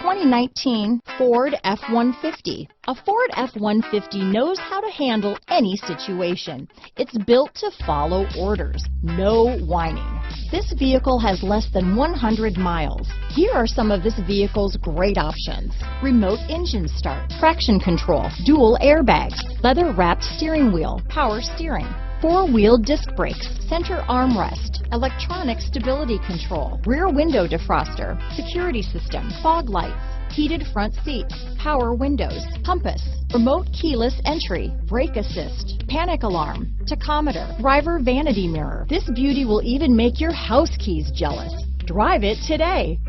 2019 Ford F-150. A Ford F-150 knows how to handle any situation. It's built to follow orders, no whining. This vehicle has less than 100 miles. Here are some of this vehicle's great options: remote engine start, traction control, dual airbags, leather-wrapped steering wheel, power steering, four-wheel disc brakes, center armrest, electronic stability control, rear window defroster, security system, fog lights, heated front seats, power windows, compass, remote keyless entry, brake assist, panic alarm, tachometer, driver vanity mirror. This beauty will even make your house keys jealous. Drive it today.